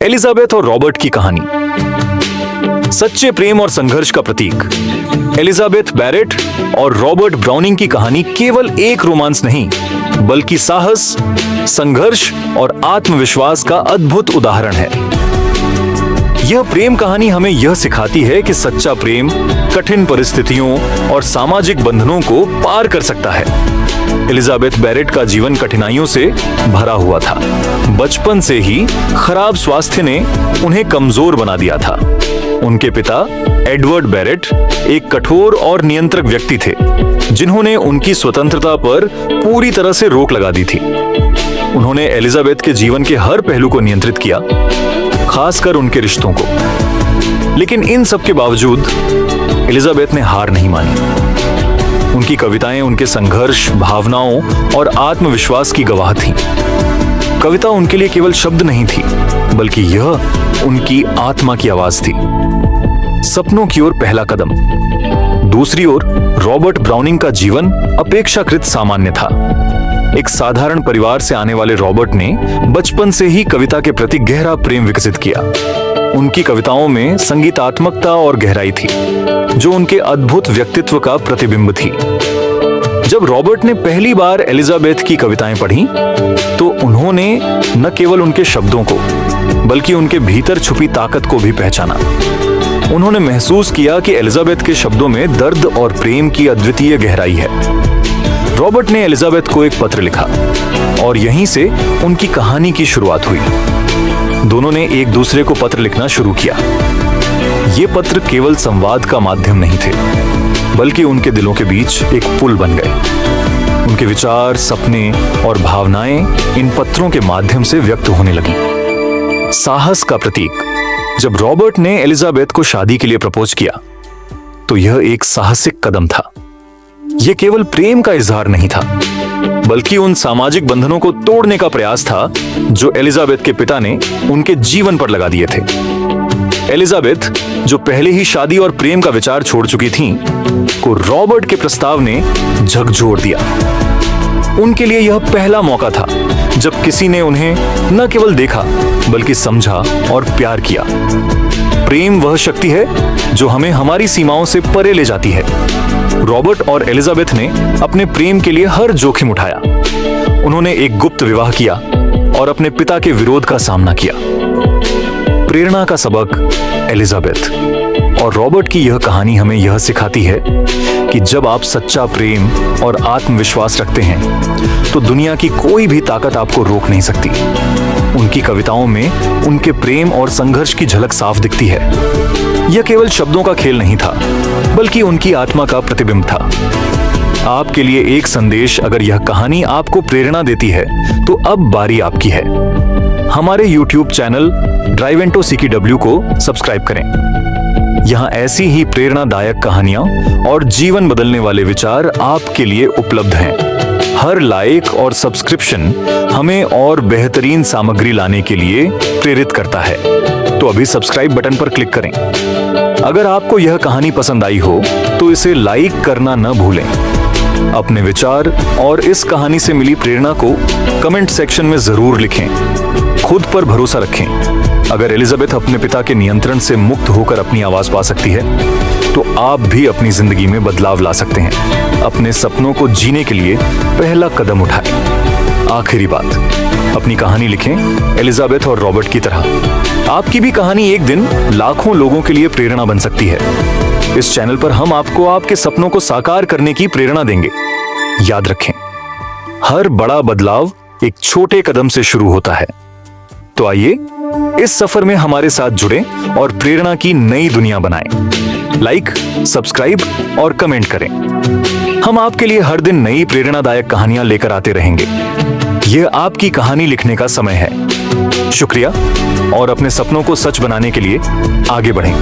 Elizabeth और Robert की कहानी सच्चे प्रेम और संघर्ष का प्रतीक। एलिजाबेथ बैरेट और रॉबर्ट ब्राउनिंग की कहानी केवल एक रोमांस नहीं, बल्कि साहस, संघर्ष और आत्मविश्वास का अद्भुत उदाहरण है। यह प्रेम कहानी हमें यह सिखाती है कि सच्चा प्रेम कठिन परिस्थितियों और सामाजिक बंधनों को पार कर सकता है। एलिजाबेथ बैरेट का जीवन कठिनाइयों से भरा हुआ था। बचपन से ही खराब स्वास्थ्य ने उन्हें कमजोर बना दिया था। उनके पिता एडवर्ड बैरेट एक कठोर और नियंत्रक व्यक्ति थे, जिन्होंने उनकी स्वतंत्रता पर पूरी तरह से रोक लगा दी थी। उन्होंने एलिजाबेथ के जीवन के हर पहलू को नियंत्रित किया, खासकर उनके रिश्तों को। लेकिन इन सब के बावजूद एलिजाबेथ ने हार नहीं मानी। उनकी कविताएं उनके संघर्ष, भावनाओं और आत्मविश्वास की गवाह थीं। कविता उनके लिए केवल शब्द नहीं थी, बल्कि यह उनकी आत्मा की आवाज थी। सपनों की ओर पहला कदम। दूसरी ओर रॉबर्ट ब्राउनिंग का जीवन अपेक्षाकृत सामान्य था। एक साधारण परिवार से आने वाले रॉबर्ट ने बचपन से ही कविता के प्रति गहरा प्रेम विकसित किया। उनकी कविताओं में संगीतात्मकता और गहराई थी, जो उनके अद्भुत व्यक्तित्व का प्रतिबिंब थी। जब रॉबर्ट ने पहली बार एलिजाबेथ की कविताएं पढ़ी, तो उन्होंने न केवल उनके शब्दों को, बल्कि उनके भीतर छुपी ताकत को भी पहचाना। उन्होंने महसूस किया कि एलिजाबेथ के शब्दों में दर्द और प्रेम की अद्वितीय गहराई है। रॉबर्ट ने एलिजाबेथ को एक पत्र लिखा, और यहीं से उनकी कहानी की शुरुआत हुई। दोनों ने एक दूसरे को पत्र लिखना शुरू किया। ये पत्र केवल संवाद का माध्यम नहीं थे, बल्कि उनके दिलों के बीच एक पुल बन गए। उनके विचार, सपने और भावनाएं इन पत्रों के माध्यम से व्यक्त होने लगी। साहस का प्रतीक। जब रॉबर्ट ने एलिजाबेथ को शादी के लिए प्रपोज किया, तो यह एक साहसिक कदम था। यह केवल प्रेम का इजहार नहीं था, बल्कि उन सामाजिक बंधनों को तोड़ने का प्रयास था जो एलिजाबेथ के पिता ने उनके जीवन पर लगा दिए थे। एलिजाबेथ, जो पहले ही शादी और प्रेम का विचार छोड़ चुकी थीं, को रॉबर्ट के प्रस्ताव ने झकझोर दिया। उनके लिए यह पहला मौका था जब किसी ने उन्हें न केवल देखा, बल्कि समझा और प्यार किया। प्रेम वह शक्ति है जो हमें हमारी सीमाओं से परे ले जाती है। रॉबर्ट और एलिजाबेथ ने अपने प्रेम के लिए हर जोखिम उठाया। उन्होंने एक गुप्त विवाह किया और अपने पिता के विरोध का सामना किया। प्रेरणा का सबक। एलिजाबेथ और रॉबर्ट की यह कहानी हमें यह सिखाती है कि जब आप सच्चा प्रेम और आत्मविश्वास रखते हैं, तो दुनिया की कोई भी ताकत आपको रोक नहीं सकती। उनकी कविताओं में उनके प्रेम और संघर्ष की झलक साफ दिखती है। यह केवल शब्दों का खेल नहीं था, बल्कि उनकी आत्मा का प्रतिबिंब था। आपके लिए एक संदेश। अगर यह कहानी आपको प्रेरणा देती है, तो अब बारी आपकी है। हमारे YouTube चैनल ड्राइवेंटो CKW को सब्सक्राइब करें। यहाँ ऐसी ही प्रेरणादायक कहानियां और जीवन बदलने वाले विचार आपके लिए उपलब्ध हैं। हर लाइक और सब्सक्रिप्शन हमें और बेहतरीन सामग्री लाने के लिए प्रेरित करता है। तो अभी सब्सक्राइब बटन पर क्लिक करें। अगर आपको यह कहानी पसंद आई हो, तो इसे लाइक करना न भूलें। अपने विचार और इस कहानी से मिली प्रेरणा को कमेंट सेक्शन में जरूर लिखें। खुद पर भरोसा रखें। अगर एलिजाबेथ अपने पिता के नियंत्रण से मुक्त होकर अपनी आवाज पा सकती है, तो आप भी अपनी जिंदगी में बदलाव ला सकते हैं। अपने सपनों को जीने के लिए पहला कदम उठाएं। आखिरी बात, अपनी कहानी लिखें एलिजाबेथ और रॉबर्ट की तरह। आपकी भी कहानी एक दिन लाखों लोगों के लिए प्रेरणा बन सकती है। इस चैनल पर हम आपको आपके सपनों को साकार करने की प्रेरणा देंगे। याद रखें, हर बड़ा बदलाव एक छोटे कदम से शुरू होता है। तो आइए इस सफर में हमारे साथ जुड़ें और प्रेरणा की नई दुनिया बनाएं। लाइक, सब्सक्राइब और कमेंट करें। हम आपके लिए हर दिन नई प्रेरणादायक कहानियां लेकर आते रहेंगे। यह आपकी कहानी लिखने का समय है। शुक्रिया, और अपने सपनों को सच बनाने के लिए आगे बढ़ें।